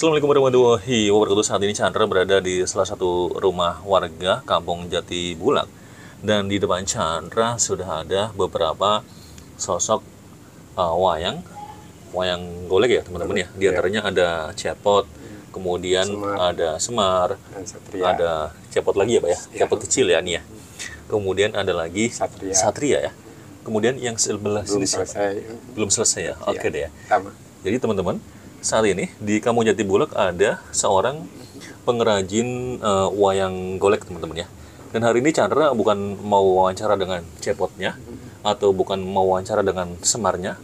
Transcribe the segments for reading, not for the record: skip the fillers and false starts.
Assalamualaikum warahmatullahi wabarakatuh. Saat ini Chandra berada di salah satu rumah warga Kampung Jati Bulak. Dan di depan Chandra sudah ada beberapa sosok wayang golek ya teman-teman ya. Di antaranya ada cepot, kemudian ada semar, ada cepot lagi ya Pak ya, cepot kecil ya nih ya. Kemudian ada lagi satria ya. Kemudian yang sebelah sini belum selesai ya. Oke deh ya. Jadi teman-teman, saat ini di Kampung Jati Bulak ada seorang pengrajin wayang golek teman-teman ya. Dan hari ini Chandra bukan mau wawancara dengan cepotnya, atau bukan mau wawancara dengan semarnya,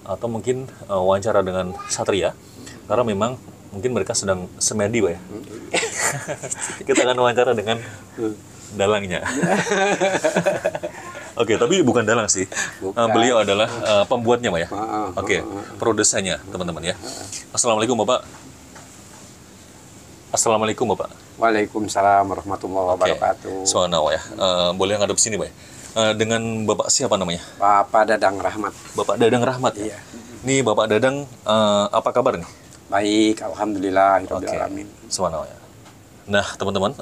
atau mungkin wawancara dengan satria, karena memang mungkin mereka sedang semedi Pak ya. Kita akan wawancara dengan dalangnya. Oke, tapi bukan dalang sih. Beliau adalah pembuatnya, Pak ya. Oke, produsernya, teman-teman ya. Assalamualaikum, Bapak. Assalamualaikum, Bapak. Waalaikumsalam warahmatullahi wabarakatuh. Subhanallah ya. Boleh ngadep sini, Pak ya. Dengan Bapak siapa namanya? Bapak Dadang Rahmat. Bapak Dadang Rahmat ya. Iya. Nih Bapak Dadang, apa kabar nih? Baik, alhamdulillah, alamin. Subhanallah ya. Nah, teman-teman,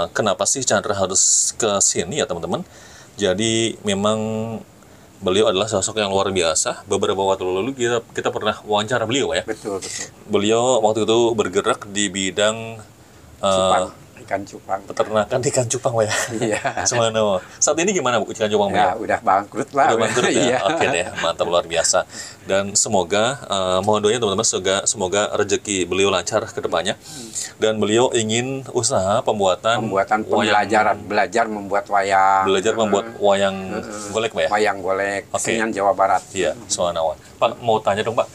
kenapa sih Chandra harus ke sini ya, teman-teman? Jadi memang beliau adalah sosok yang luar biasa. Beberapa waktu lalu kita pernah wawancara beliau ya. Betul, betul. Beliau waktu itu bergerak di bidang ikan cupang. Peternakan ikan cupang Pak ya. Iya. Semuanya. Saat ini gimana Bu ikan cupang Pak? Ya, udah bangkrut lah. Udah bangkrut ya. Iya. Oke deh, mantap luar biasa. Dan semoga mohon doanya teman-teman, semoga rezeki beliau lancar ke depannya. Dan beliau ingin usaha pembuatan pembelajaran, belajar membuat wayang. Belajar membuat wayang golek Pak ya. Wayang golek, kesenian Jawa Barat. Iya, subhanallah. Pak, mau tanya dong Pak.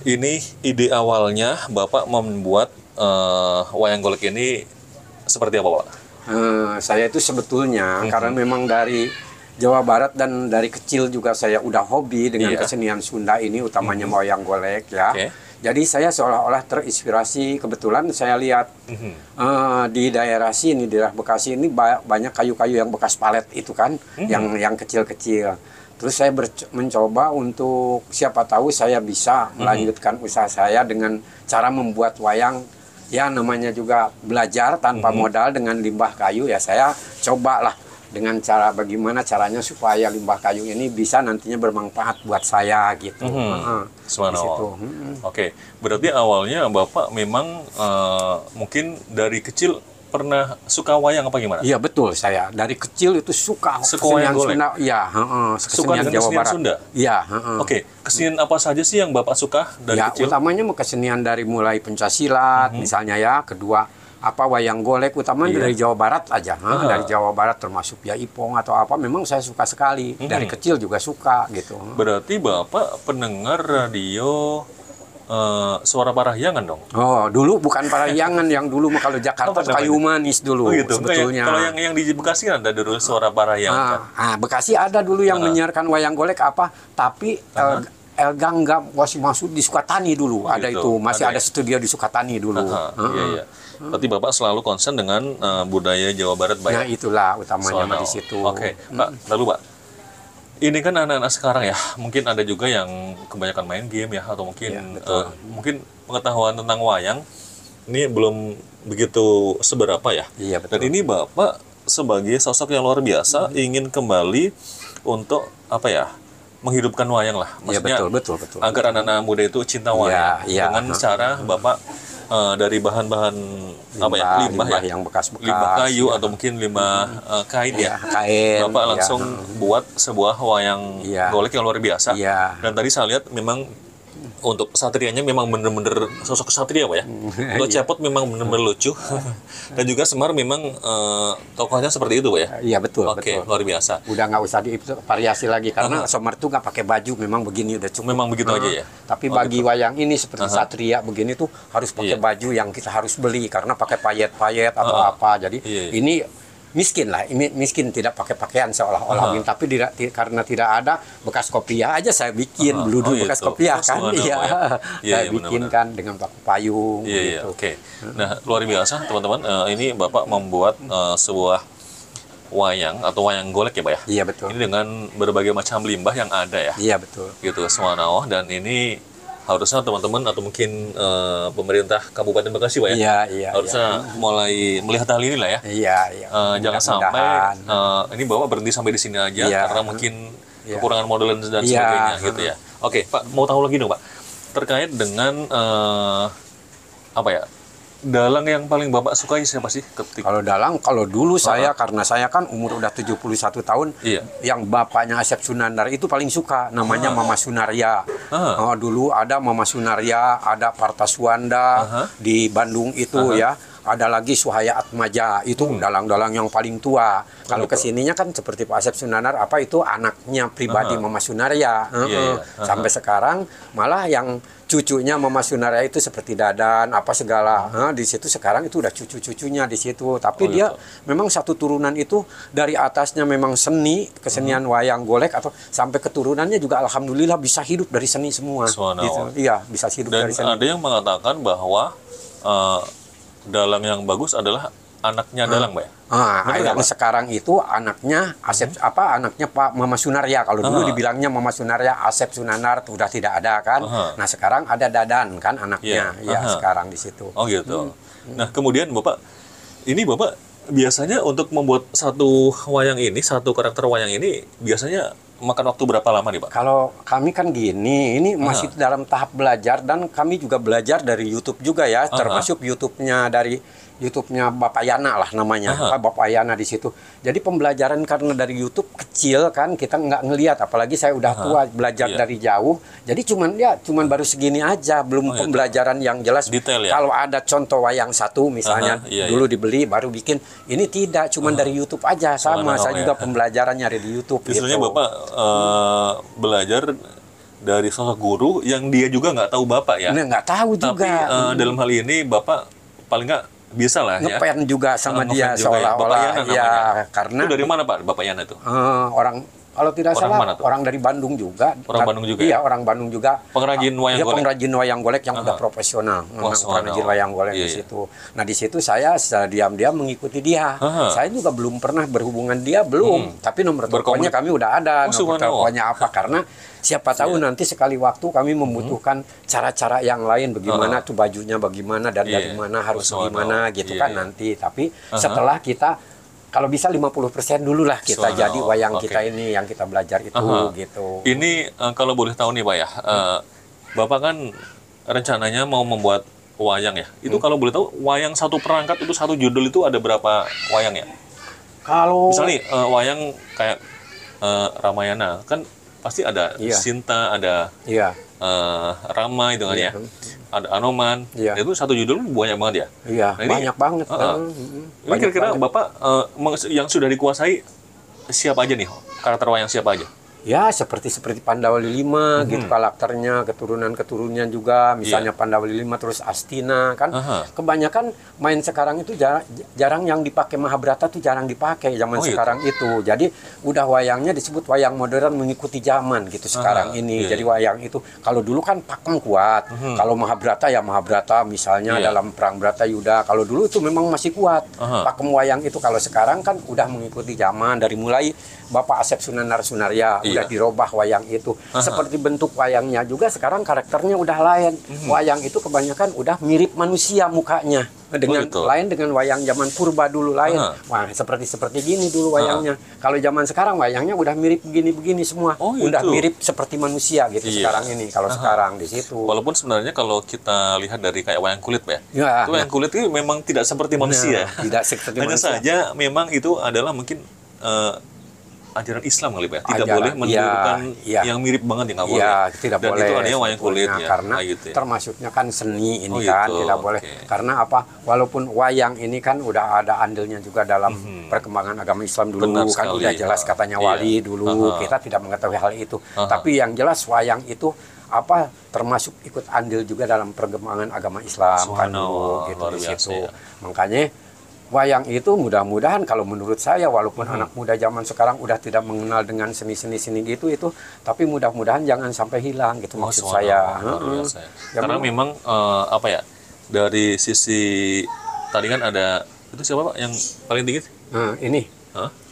Ini ide awalnya Bapak membuat wayang golek ini seperti apa Pak? Saya itu sebetulnya karena memang dari Jawa Barat dan dari kecil juga saya udah hobi dengan kesenian Sunda ini, utamanya wayang golek ya. Jadi saya seolah-olah terinspirasi, kebetulan saya lihat di daerah sini, di daerah Bekasi ini banyak kayu-kayu yang bekas palet itu kan, yang kecil-kecil. Terus saya mencoba untuk siapa tahu saya bisa melanjutkan usaha saya dengan cara membuat wayang. Ya namanya juga belajar tanpa modal dengan limbah kayu ya, saya cobalah dengan cara bagaimana caranya supaya limbah kayu ini bisa nantinya bermanfaat buat saya gitu. Oke, berarti awalnya Bapak memang mungkin dari kecil pernah suka wayang apa gimana? Iya betul, saya dari kecil itu suka kesenian Sunda. Iya, suka dengan Jawa Barat. Sunda. Iya. Oke, kesenian apa saja sih yang Bapak suka dari kecil? Utamanya kesenian dari mulai pencaksilat misalnya ya, kedua wayang golek utamanya dari Jawa Barat aja. Dari Jawa Barat termasuk ya ipong atau apa, memang saya suka sekali. Dari kecil juga suka gitu. Berarti Bapak pendengar radio Suara Parahyangan dong? Oh, dulu bukan Parahyangan, yang dulu kalau Jakarta Kayu Manis dulu sebetulnya. Kalau yang di Bekasi ada dulu Suara Parahyangan. Bekasi ada dulu yang menyiarkan wayang golek tapi El Gangga masih masuk di Sukatani dulu. Ada itu, masih ada studio di Sukatani dulu. Iya. Berarti Bapak selalu concern dengan budaya Jawa Barat, Pak. Nah, itulah utamanya di situ. Oke, Pak. Lalu, Pak, ini kan anak-anak sekarang ya, mungkin ada juga yang kebanyakan main game ya, atau mungkin mungkin pengetahuan tentang wayang ini belum begitu seberapa ya. Iya, betul. Dan ini Bapak sebagai sosok yang luar biasa ingin kembali untuk menghidupkan wayang lah. Maksudnya betul. agar anak-anak muda itu cinta wayang dengan cara Bapak dari bahan-bahan limbah yang bekas-bekas, limbah kayu atau mungkin limbah kain kain. Bapak langsung buat sebuah wayang golek yang luar biasa. Dan tadi saya lihat memang untuk satrianya memang bener-bener sosok satria Pak ya. Untuk cepot memang bener-bener lucu. Dan juga Semar memang tokohnya seperti itu Pak ya. Iya betul. Oke, luar biasa. Udah nggak usah variasi lagi karena Semar tuh nggak pakai baju, memang begini udah cukup. Memang begitu aja ya. Tapi bagi wayang ini seperti satria begini tuh harus pakai baju yang kita harus beli karena pakai payet-payet atau apa. Jadi ini miskin lah, miskin tidak pakai pakaian seolah-olah, tapi karena tidak ada bekas kopiah aja saya bikin bludu bekas kopiah kan, saya bikin kan dengan pakai payung. Gitu. Oke. Nah luar biasa teman-teman, ini Bapak membuat sebuah wayang atau wayang golek ya Pak ya? Iya betul. Ini dengan berbagai macam limbah yang ada ya? Iya betul. Gitu, subhanallah. Dan ini harusnya teman-teman atau mungkin pemerintah Kabupaten Bekasi Pak ya, harusnya mulai melihat hal ini lah ya. Jangan sampai ini Bapak berhenti sampai di sini aja karena mungkin kekurangan modal dan sebagainya gitu ya. Oke Pak, mau tahu lagi dong Pak terkait dengan apa ya, dalang yang paling Bapak sukai siapa sih? Kalau dalang, kalau dulu saya, karena saya kan umur udah 71 tahun, yang bapaknya Asep Sunandar itu paling suka, namanya Mama Sunaria. Dulu ada Mama Sunaria, ada Partaswanda di Bandung itu ya. Ada lagi Suhaya Atmaja, itu dalang-dalang yang paling tua. Kalau kesininya kan seperti Pak Asep Sunandar, apa itu anaknya pribadi Mama Sunaria. Sampai sekarang malah yang cucunya Mama Sunaria itu seperti Dadan, apa segala. Di situ sekarang itu udah cucu-cucunya di situ. Tapi dia memang satu turunan itu dari atasnya memang seni, kesenian wayang golek, atau sampai keturunannya juga alhamdulillah bisa hidup dari seni semua. Gitu. Iya, bisa hidup dari seni. Dan ada yang mengatakan bahwa dalang yang bagus adalah anaknya dalang, Mbak. Yang sekarang itu anaknya Asep anaknya Pak Mama Sunaria. Kalau dulu dibilangnya Mama Sunaria, Asep Sunandar sudah tidak ada kan. Nah, sekarang ada Dadan kan anaknya. Sekarang di situ. Oh gitu. Nah, kemudian Bapak biasanya untuk membuat satu wayang ini, satu karakter wayang ini biasanya makan waktu berapa lama nih Pak? Kalau kami kan gini, ini masih dalam tahap belajar dan kami juga belajar dari YouTube juga ya, termasuk YouTube-nya Bapak Yana lah namanya, Bapak Yana di situ. Jadi pembelajaran karena dari YouTube kecil kan kita nggak ngelihat, apalagi saya udah tua belajar dari jauh. Jadi cuman baru segini aja, belum pembelajaran yang jelas. Detail ya? Kalau ada contoh wayang satu misalnya dulu dibeli baru bikin, ini tidak, cuman dari YouTube aja sama. Saya juga pembelajaran nyari di YouTube. Istilahnya gitu. Bapak belajar dari sosok guru yang dia juga nggak tahu Bapak ya? Nggak tahu juga. Tapi dalam hal ini Bapak paling nggak bisa lah ya. Ngepen juga sama dia seolah-olah karena itu dari mana Pak Bapak Yana itu? Orang kalau tidak salah orang dari Bandung juga. Bandung juga. Iya, orang Bandung juga. Pengrajin wayang golek. Pengrajin wayang golek yang udah profesional. Pengrajin wayang golek di situ. Nah, di situ saya secara diam-diam mengikuti dia. Saya juga belum pernah berhubungan dia tapi nomor teleponnya kami udah ada. Nomor teleponnya apa karena siapa tahu nanti sekali waktu kami membutuhkan cara-cara yang lain, bagaimana tuh bajunya bagaimana dan dari mana harus gimana gitu kan nanti. Tapi setelah kita kalau bisa 50% dulu lah kita jadi wayang kita ini yang kita belajar itu gitu. Ini kalau boleh tahu nih Pak ya, Bapak kan rencananya mau membuat wayang ya. Itu kalau boleh tahu wayang satu perangkat itu satu judul itu ada berapa wayang ya? Kalau misalnya wayang kayak Ramayana kan pasti ada Sinta, ada Rama itu kan ya. Ada Anoman, itu satu judul banyak banget ya? Iya, nah, banyak banget. Ini kira-kira Bapak yang sudah dikuasai siapa aja nih? Karakter wayang siapa aja? Ya, seperti Pandawali 5 gitu karakternya, keturunan-keturunannya juga, misalnya Pandawali 5 terus Astina kan. Kebanyakan main sekarang itu jarang yang dipakai Mahabharata tuh jarang dipakai zaman sekarang itu. Jadi udah wayangnya disebut wayang modern mengikuti zaman gitu sekarang ini. Jadi wayang itu kalau dulu kan pakem kuat. Kalau Mahabharata ya Mahabharata misalnya dalam perang Bratayuda. Kalau dulu itu memang masih kuat. Pakem wayang itu kalau sekarang kan udah mengikuti zaman dari mulai Bapak Asep Sunandar Sunaria udah dirubah wayang itu. Seperti bentuk wayangnya juga sekarang karakternya udah lain. Wayang itu kebanyakan udah mirip manusia mukanya. Dengan lain dengan wayang zaman purba dulu lain. Wah, seperti gini dulu wayangnya. Kalau zaman sekarang wayangnya udah mirip begini-begini semua. Udah mirip seperti manusia gitu sekarang ini. Kalau sekarang di situ. Walaupun sebenarnya kalau kita lihat dari kayak wayang kulit itu wayang kulit itu memang tidak seperti manusia. Tidak seperti hanya manusia. saja memang itu adalah mungkin ajaran Islam kali Pak, tidak boleh menirukan yang mirip banget, nggak boleh. Tidak dan boleh. Itu adanya wayang kulit ya. Karena gitu ya. Termasuknya kan seni ini kan tidak boleh. Karena apa? Walaupun wayang ini kan udah ada andilnya juga dalam perkembangan agama Islam dulu. Benar kan sekali. Udah jelas katanya wali dulu. Kita tidak mengetahui hal itu. Tapi yang jelas wayang itu termasuk ikut andil juga dalam perkembangan agama Islam kan dulu gitu di situ. Makanya wayang itu mudah-mudahan kalau menurut saya walaupun anak muda zaman sekarang udah tidak mengenal dengan seni-seni gitu itu tapi mudah-mudahan jangan sampai hilang gitu maksud saya. Karena memang dari sisi tadi kan ada itu siapa Pak yang paling tinggi?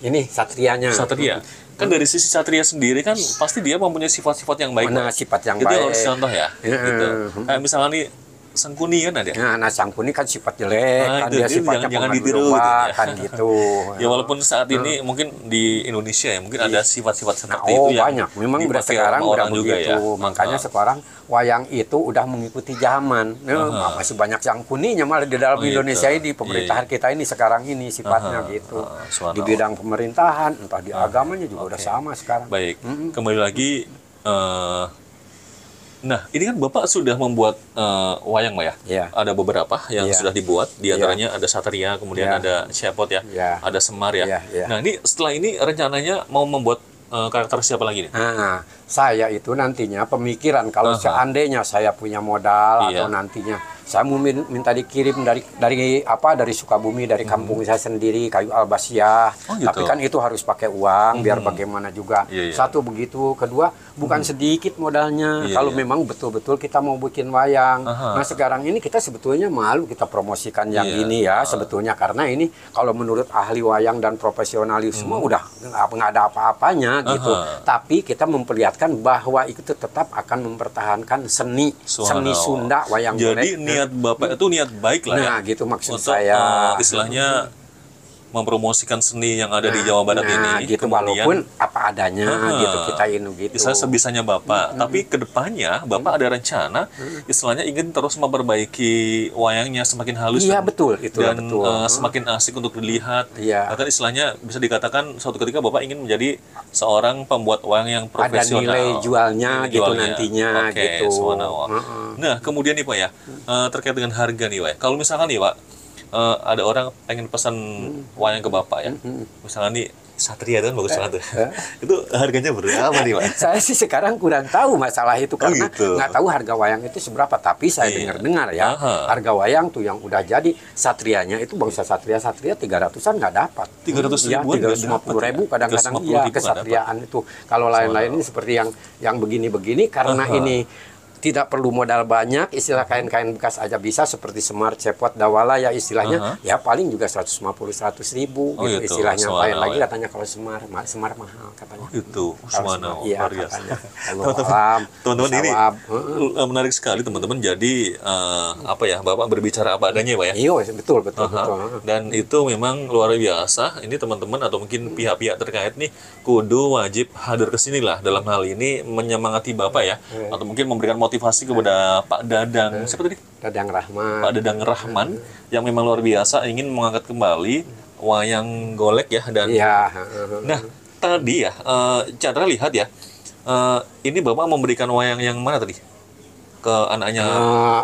Ini satrianya. Satria. kan dari sisi satria sendiri kan pasti dia mempunyai sifat-sifat yang baik. Mana sifat yang itu baik? Itu harus contoh ya. Gitu. Kayak misalnya nih Sangkuni kan ada. Nah, Sangkuni kan sifat jelek, kan itu, dia sifatnya jangan ditiru gitu, kan gitu. Ya walaupun saat ini mungkin di Indonesia ya mungkin ada sifat-sifat seperti itu yang banyak. Memang sekarang udah juga begitu. Ya. Makanya sekarang wayang itu udah mengikuti zaman. Masih banyak Sangkuninya malah di dalam Indonesia ini, pemerintahan kita ini sekarang ini sifatnya gitu. Di bidang pemerintahan, entah di agamanya juga udah sama sekarang. Baik, kembali lagi. Nah, ini kan Bapak sudah membuat wayang, Pak ya? Yeah. Ada beberapa yang sudah dibuat, di antaranya ada Satria, kemudian ada Cepot ya, ada Semar ya. Nah, ini setelah ini rencananya mau membuat karakter siapa lagi nih? Nah, saya itu nantinya pemikiran kalau seandainya saya punya modal atau nantinya saya mau minta dikirim dari Sukabumi, dari kampung saya sendiri, kayu albasia. Gitu. Tapi kan itu harus pakai uang, biar bagaimana juga. Satu begitu, kedua bukan sedikit modalnya. Kalau memang betul-betul kita mau bikin wayang. Nah sekarang ini kita sebetulnya malu kita promosikan yang ini ya, sebetulnya karena ini kalau menurut ahli wayang dan profesionalisme udah nggak ada apa-apanya gitu. Tapi kita memperlihatkan bahwa itu tetap akan mempertahankan seni Sunda wayang golek. Jadi niat Bapak itu niat baik lah ya. Nah, gitu maksud untuk, saya. Istilahnya mempromosikan seni yang ada di Jawa Barat ini. Gitu, kemudian, walaupun apa adanya gitu kita gitu. Istilahnya sebisanya Bapak. Tapi kedepannya Bapak ada rencana, istilahnya ingin terus memperbaiki wayangnya semakin halus. Iya betul, itu dan betul. semakin asik untuk dilihat. Iya. Bahkan istilahnya bisa dikatakan suatu ketika Bapak ingin menjadi seorang pembuat wayang yang profesional. Ada nilai jualnya gitu nantinya gitu. Nah, kemudian nih Pak ya, terkait dengan harga nih Pak ya. Kalau misalkan nih Pak, ada orang pengen pesan wayang ke Bapak ya. Misalnya nih Satria itu kan bagus banget tuh. Itu harganya berapa nih Pak? Saya sih sekarang kurang tahu masalah itu karena nggak tahu harga wayang itu seberapa. Tapi saya dengar-dengar ya, harga wayang tuh yang udah jadi Satrianya itu bangsa Satria 300-an nggak dapat. 350.000 kadang-kadang ya kesatriaan itu. Kalau lain-lain ini seperti yang begini-begini karena ini tidak perlu modal banyak, istilah kain-kain bekas aja bisa seperti Semar, Cepot, Dawala ya istilahnya ya paling juga 150-100 ribu gitu istilahnya. Lain lagi katanya kalau Semar mahal katanya. Itu iya, luar biasa. Teman-teman ini menarik sekali teman-teman. Jadi apa ya, Bapak berbicara apa adanya Pak ya? Iya betul. Dan itu memang luar biasa. Ini teman-teman atau mungkin pihak-pihak terkait nih kudu wajib hadir ke sini lah dalam hal ini menyemangati Bapak ya, atau mungkin memberikan motivasi kepada Pak Dadang, siapa tadi? Dadang Rahman. Pak Dadang Rahman yang memang luar biasa ingin mengangkat kembali wayang golek ya. Dan nah tadi ya Chandra lihat ya, ini Bapak memberikan wayang yang mana tadi ke anaknya?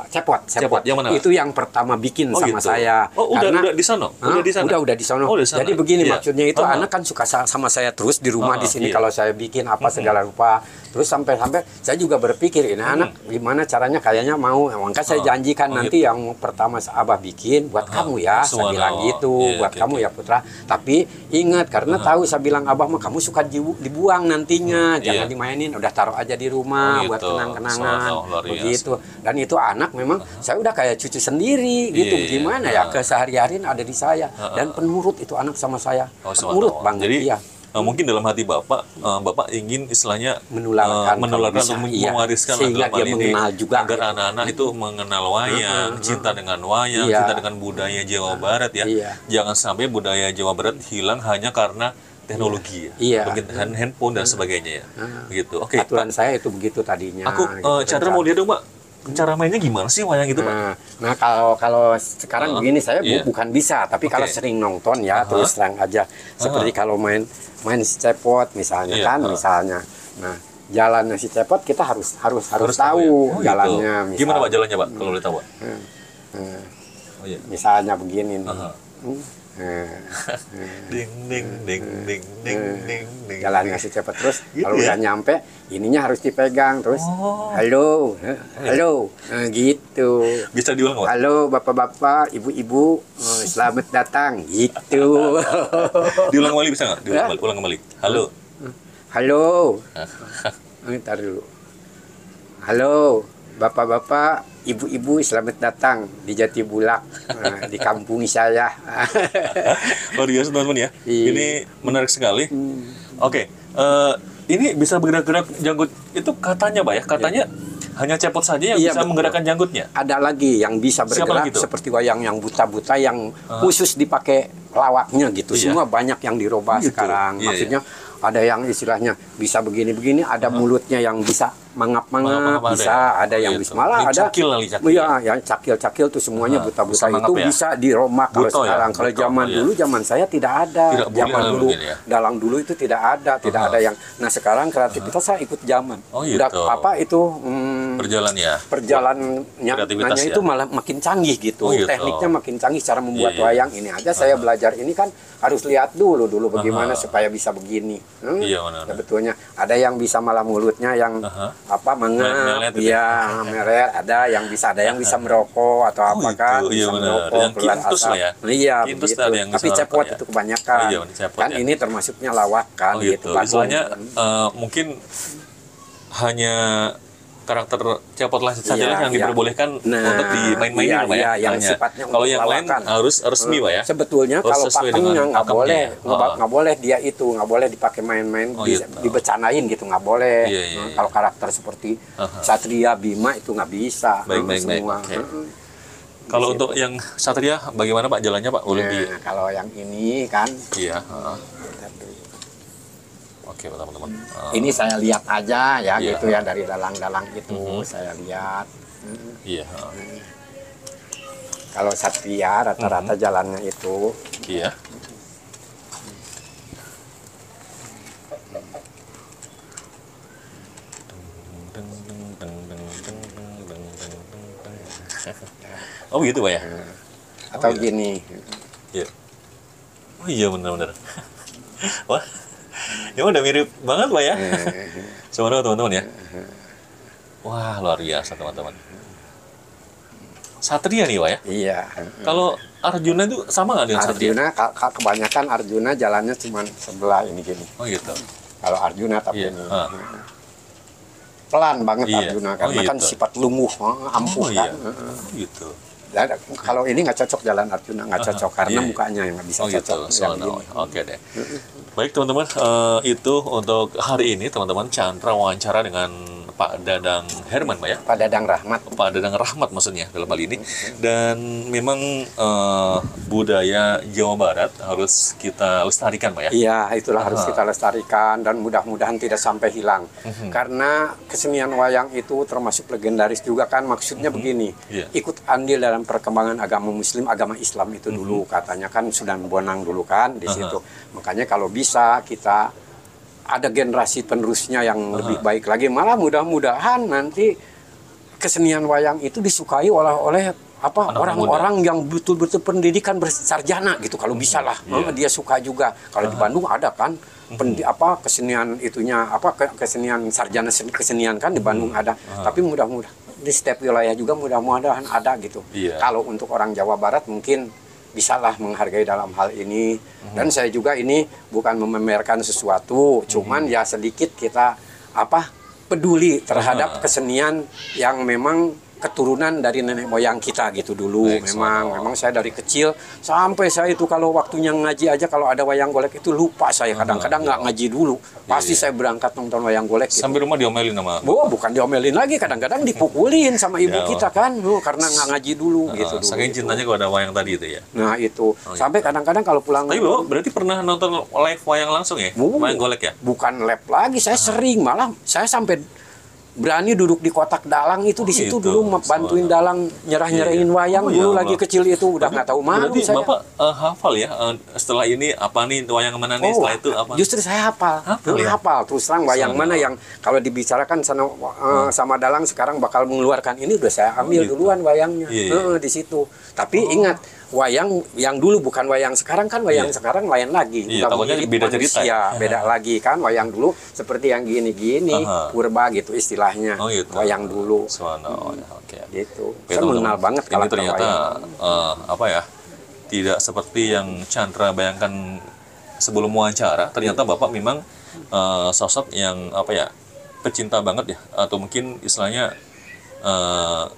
Cepot. Yang mana? Itu yang pertama bikin sama gitu. saya. Udah di sana. Udah di sana. Jadi begini maksudnya itu anak kan suka sama saya terus di rumah di sini kalau saya bikin apa segala rupa. Terus sampai saya juga berpikir ini anak gimana caranya kayaknya mau. Maka saya janjikan nanti yang pertama Abah bikin buat kamu ya. Saya bilang gitu buat kamu ya Putra. Tapi ingat karena tahu saya bilang Abah mah kamu suka dibuang nantinya. Jangan dimainin. Udah taruh aja di rumah buat kenang-kenangan. Begitu. Dan itu anak memang saya udah kayak cucu sendiri gitu. Gimana ya kesehari-harian ada di saya. Dan penurut itu anak sama saya. Penurut banget. Jadi, mungkin dalam hati Bapak, Bapak ingin istilahnya menularkan untuk mewariskan sehingga dia mengenal juga agar anak-anak itu mengenal wayang, cinta dengan wayang, cinta dengan budaya Jawa Barat ya. Jangan sampai budaya Jawa Barat hilang hanya karena teknologi handphone dan sebagainya ya. Begitu. Oke. Aturan saya itu begitu tadinya. Aku Chandra mau lihat dong Pak. Cara mainnya gimana sih wayang itu Pak? Nah kalau sekarang begini saya bukan bisa, tapi kalau sering nonton ya terus terang aja. Seperti kalau main si Cepot misalnya misalnya. Nah, jalannya si Cepot kita harus tahu jalannya. Gimana Pak jalannya Pak kalau boleh tahu Pak? Misalnya begini nih. Ding. Jalannya si Cepot terus gitu kalau udah nyampe ininya harus dipegang terus halo gitu. Bisa diulang Pak? Halo bapak-bapak, ibu-ibu, selamat datang gitu. Diulang kembali bisa nggak? Diulang kembali. Halo. Ntar dulu. Halo bapak-bapak, ibu-ibu, selamat datang di Jatibulak, di kampung saya. Luar biasa teman-teman ya. Ini menarik sekali. Oke, Ini bisa bergerak-gerak janggut itu katanya Pak ya, katanya hanya cepot saja yang bisa menggerakkan janggutnya. Ada lagi yang bisa bergerak seperti wayang yang buta-buta yang khusus dipakai lawaknya gitu. Semua banyak yang dirubah sekarang. Maksudnya ada yang istilahnya bisa begini-begini, ada mulutnya yang bisa mangap-mangap, bisa ada yang bisa malah ada yang cakil-cakil tuh semuanya buta-buta itu bisa diromak kalau sekarang. Kalau zaman saya tidak ada. Zaman dulu dalang dulu itu tidak ada yang. Nah sekarang kreativitas saya ikut zaman. Udah apa itu perjalanannya itu malah makin canggih gitu. Tekniknya makin canggih, cara membuat wayang ini aja saya belajar ini kan harus lihat dulu bagaimana supaya bisa begini. Sebetulnya ada yang bisa malah mulutnya yang mangap, meret, ada yang bisa merokok atau apa kan, bisa merokok, keluar asap. Tapi cepot itu kebanyakan. Kan ini termasuknya lawak kan gitu. Soalnya mungkin hanya karakter cepot lah saja yang diperbolehkan untuk dimain-mainin Pak ya. Yang sifatnya kalau yang lain harus resmi Pak ya. Sebetulnya kalau patungnya nggak boleh dia itu nggak boleh dipakai main-main, dibecanain gitu nggak boleh. Kalau karakter seperti Satria, Bima itu nggak bisa. Baik. Kalau untuk yang Satria bagaimana Pak jalannya Pak? Kalau yang ini kan. Oke teman-teman. Ini saya lihat aja ya gitu ya dari dalang-dalang itu saya lihat. Kalau Satria rata-rata jalannya itu. Oh gitu Pak ya? Atau gini. Oh iya benar-benar. Wah. Ya udah mirip banget Pak ya. Semoga teman-teman ya. Wah luar biasa teman-teman. Satria nih Pak ya. Iya. Kalau Arjuna itu sama nggak dengan Satria? Arjuna kebanyakan Arjuna jalannya cuma sebelah ini gini. Oh gitu. Kalau Arjuna tapi ini pelan banget Arjuna karena kan sifat lungguh, ampuh kan. Gitu. Dan kalau ini nggak cocok jalan Arjuna, nggak cocok karena mukanya yang nggak bisa cocok. Oke deh. Baik teman-teman, itu untuk hari ini teman-teman Chandra wawancara dengan Pak Dadang Herman Pak ya. Pak Dadang Rahmat. Pak Dadang Rahmat maksudnya dalam hal ini. Dan memang budaya Jawa Barat harus kita lestarikan Pak ya. Iya, itulah harus kita lestarikan dan mudah-mudahan tidak sampai hilang. Karena kesenian wayang itu termasuk legendaris juga kan, maksudnya begini. Ikut andil dalam perkembangan agama Muslim, agama Islam itu dulu katanya kan Sunan Bonang dulu kan di situ. Makanya kalau bisa kita ada generasi penerusnya yang lebih baik lagi, malah mudah-mudahan nanti kesenian wayang itu disukai oleh orang-orang yang betul-betul pendidikan bersarjana gitu kalau bisa lah. Dia suka juga. Kalau di Bandung ada kan kesenian itunya kesenian sarjana kesenian kan di Bandung ada. Tapi mudah-mudahan di setiap wilayah juga mudah-mudahan ada gitu. Kalau untuk orang Jawa Barat mungkin bisalah menghargai dalam hal ini. Dan saya juga ini bukan memamerkan sesuatu, cuman ya sedikit kita peduli terhadap kesenian yang memang keturunan dari nenek moyang kita gitu dulu. Memang saya dari kecil sampai saya itu kalau waktunya ngaji aja kalau ada wayang golek itu lupa saya kadang-kadang nggak ngaji dulu. Pasti saya berangkat nonton wayang golek gitu. Sampai rumah diomelin sama? Bukan diomelin lagi, kadang-kadang dipukulin sama ibu kita kan, karena nggak ngaji dulu gitu. Saking cintanya kepada wayang tadi itu ya. Nah itu sampai kadang-kadang kalau pulang. Tapi Bapak berarti pernah nonton live wayang langsung ya? Wayang golek ya? Bukan live lagi, saya sering malah saya sampai berani duduk di kotak dalang itu di situ dulu bantuin dalang nyerahin wayang dulu lagi kecil itu udah nggak tahu malu berarti saya. Bapak hafal ya setelah ini apa nih wayang mana nih setelah itu apa? Justru saya hafal terus terang wayang mana yang kalau dibicarakan sama dalang sekarang bakal mengeluarkan ini udah saya ambil duluan wayangnya di situ. Tapi ingat wayang yang dulu bukan wayang sekarang kan wayang sekarang lain lagi. Takutnya beda cerita ya? Beda lagi kan wayang dulu seperti yang gini-gini purba gitu istilahnya. Wayang dulu. Gitu. Saya mengenal banget kalau ternyata tidak seperti yang Chandra bayangkan sebelum wawancara. Ternyata Bapak memang sosok yang pecinta banget ya, atau mungkin istilahnya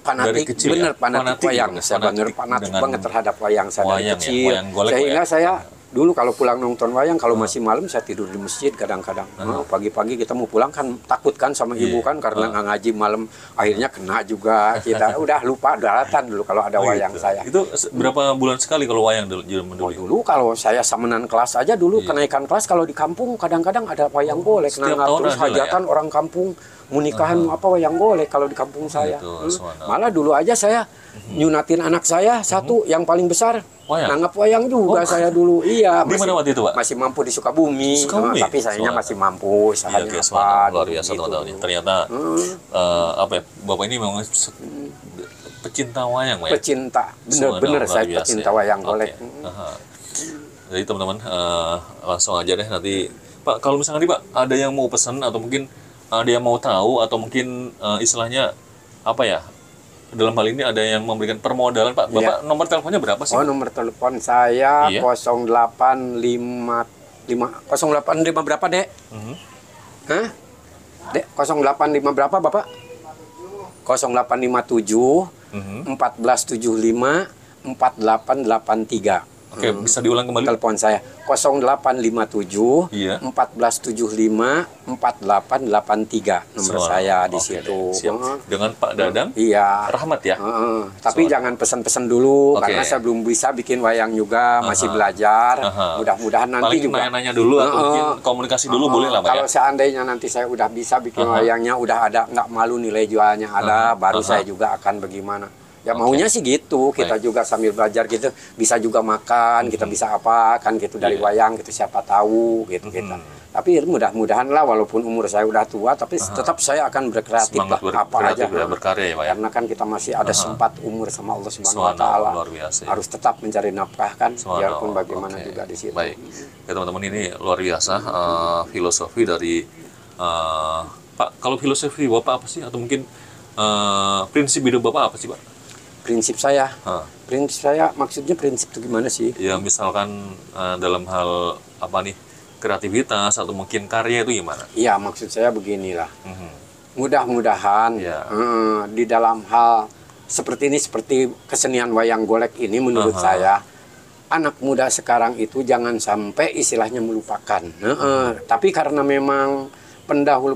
fanatik, dari kecil fanatik wayang. Saya fanatik banget terhadap wayang saya dari kecil. Sehingga saya Dulu kalau pulang nonton wayang, kalau masih malam saya tidur di masjid kadang-kadang. Pagi-pagi kita mau pulang kan takut kan sama ibu kan karena nggak ngaji malam, akhirnya kena juga kita. Udah lupa daratan dulu kalau ada wayang saya. Itu berapa bulan sekali kalau wayang dulu? Dulu kalau saya samenan kelas aja dulu kenaikan kelas kalau di kampung kadang-kadang ada wayang golek. Nah, terus hajatan orang kampung mau nikahan apa wayang golek kalau di kampung saya. Malah dulu aja saya nyunatin anak saya satu yang paling besar. Nanggap wayang juga saya dulu. Iya, di mana waktu itu, Pak? Masih mampu di Sukabumi. Tapi sayanya masih mampu. Iya, luar biasa teman-teman. Ternyata apa ya, Bapak ini memang pecinta wayang, Pak ya? Pecinta. Bener-bener saya pecinta wayang golek. Jadi teman-teman langsung aja deh nanti. Pak, kalau misalnya nih Pak, ada yang mau pesan atau mungkin ada yang mau tahu atau mungkin istilahnya apa ya? Dalam hal ini ada yang memberikan permodalan, Pak. Bapak nomor teleponnya berapa sih? Nomor telepon saya 085 berapa, Dek? Hah? Dek, 085 berapa, Bapak? 0857 1475 4883. Oke, bisa diulang kembali. Telepon saya 0857 1475 4883 nomor saya di situ. Siap. Dengan Pak Dadang? Iya. Rahmat ya. Tapi jangan pesan-pesan dulu karena saya belum bisa bikin wayang juga, masih belajar. Mudah-mudahan nanti paling juga nanya dulu atau mungkin komunikasi dulu boleh lah, Pak. Kalau seandainya nanti saya udah bisa bikin wayangnya, udah ada, nggak malu nilai jualnya ada, baru saya juga akan bagaimana. Ya maunya sih gitu, kita juga sambil belajar gitu, bisa juga makan, kita bisa apa kan gitu dari wayang gitu, siapa tahu gitu kita. Tapi mudah-mudahan lah walaupun umur saya udah tua, tapi tetap saya akan berkreatif lah, apa aja. Berkarya ya, Pak. Karena kan kita masih ada sempat umur sama Allah Subhanahu Wa Taala. Harus tetap mencari nafkah kan, biarpun bagaimana juga di situ. Baik, ya teman-teman, ini luar biasa filosofi dari Pak. Kalau filosofi Bapak apa sih, atau mungkin prinsip hidup Bapak apa sih, Pak? Prinsip saya maksudnya prinsip itu gimana sih? Ya misalkan dalam hal apa nih, kreativitas atau mungkin karya itu gimana? Iya, maksud saya beginilah. Mudah-mudahan di dalam hal seperti ini, seperti kesenian wayang golek ini, menurut saya anak muda sekarang itu jangan sampai istilahnya melupakan. Tapi karena memang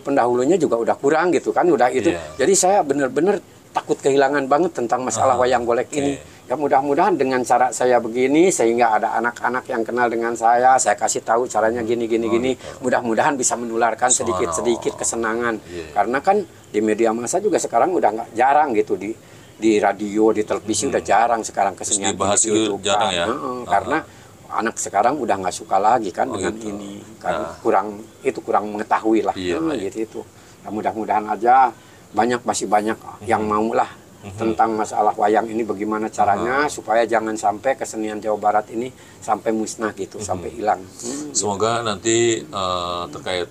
pendahulunya juga udah kurang gitu kan, udah itu. Jadi saya benar-benar takut kehilangan banget tentang masalah wayang golek ini. Ya mudah-mudahan dengan cara saya begini sehingga ada anak-anak yang kenal dengan saya kasih tahu caranya gini. Mudah-mudahan bisa menularkan sedikit-sedikit kesenangan. Karena kan di media massa juga sekarang udah nggak jarang gitu, di radio, di televisi udah jarang sekarang kesenian itu jarang ya. Karena anak sekarang udah nggak suka lagi kan dengan ini. Karena kurang mengetahui lah gitu. Nah, mudah-mudahan aja masih banyak yang mau lah tentang masalah wayang ini, bagaimana caranya supaya jangan sampai kesenian Jawa Barat ini sampai musnah gitu, sampai hilang. Semoga nanti terkait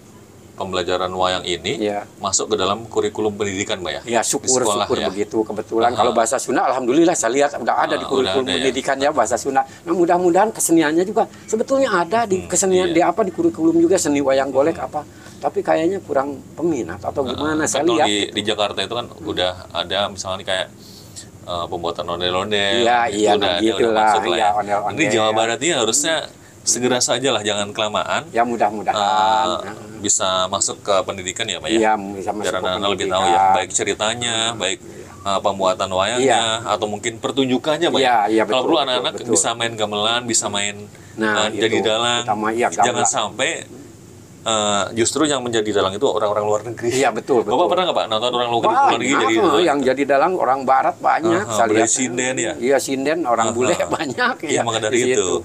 pembelajaran wayang ini masuk ke dalam kurikulum pendidikan, Mbak ya? Ya, syukur begitu. Kebetulan kalau bahasa Sunda, alhamdulillah saya lihat udah ada di kurikulum pendidikan ya bahasa Sunda. Nah, mudah-mudahan keseniannya juga sebetulnya ada di kesenian di kurikulum juga, seni wayang golek apa. Tapi kayaknya kurang peminat atau gimana, saya lihat. Di Jakarta itu kan udah ada misalnya kayak pembuatan ondel-ondel. Iya, gitu lah. Ini Jawa Barat ini harusnya segera saja lah, jangan kelamaan. Ya mudah-mudahan bisa masuk ke pendidikan ya, Pak ya. Iya, bisa masuk biar ke pendidikan. Lebih tahu ya, baik ceritanya, baik pembuatan wayangnya, atau mungkin pertunjukannya, Pak. Kalau perlu anak-anak bisa main gamelan, bisa main jadi dalang. Jangan sampai justru yang menjadi dalang itu orang-orang luar negeri. Iya, betul. Bapak pernah nggak, Pak, nonton orang luar negeri jadi yang jadi dalang orang Barat banyak. Saya lihat sinden ya. Iya, sinden, orang bule banyak. Iya, maka dari itu.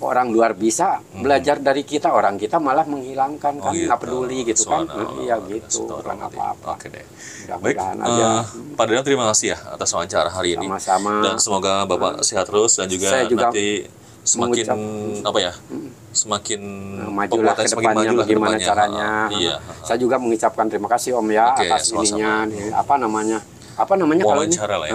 Orang luar bisa belajar dari kita, orang kita malah menghilangkan kan, nggak peduli gitu kan. Iya gitu, bukan apa-apa. Oke deh. Baik, Pak Dadang, terima kasih ya atas wawancara hari ini. Sama-sama. Dan semoga Bapak sehat terus, dan juga nanti semakin semakin majulah ke depannya, bagaimana caranya. Saya juga mengucapkan terima kasih Om ya atas ininya, apa namanya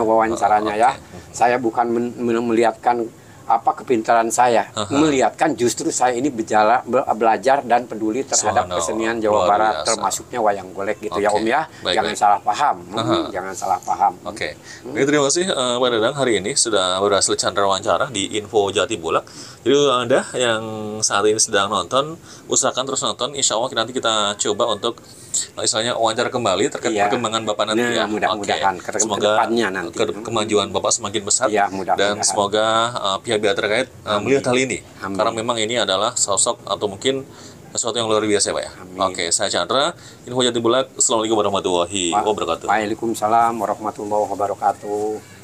wawancaranya ya. Saya bukan melihatkan apa kepintaran saya melihatkan justru saya ini belajar dan peduli terhadap kesenian Jawa Barat, termasuknya wayang golek gitu ya Om ya. Jangan salah paham, jangan salah paham. Oke, terima kasih Pak Dadang, hari ini sudah berhasil chandra wawancara di Info Jati Bulak. Jadi Anda yang saat ini sedang nonton, usahakan terus nonton. Insya Allah nanti kita coba untuk misalnya wawancara kembali terkait perkembangan Bapak nanti ya. Mudah-mudahan semoga kemajuan Bapak semakin besar dan semoga pihak-pihak terkait melihat hal ini. Karena memang ini adalah sosok atau mungkin sesuatu yang luar biasa Pak ya. Oke, saya Chandra, Info Jati Bulak. Assalamualaikum warahmatullahi wabarakatuh. Waalaikumsalam warahmatullahi wabarakatuh.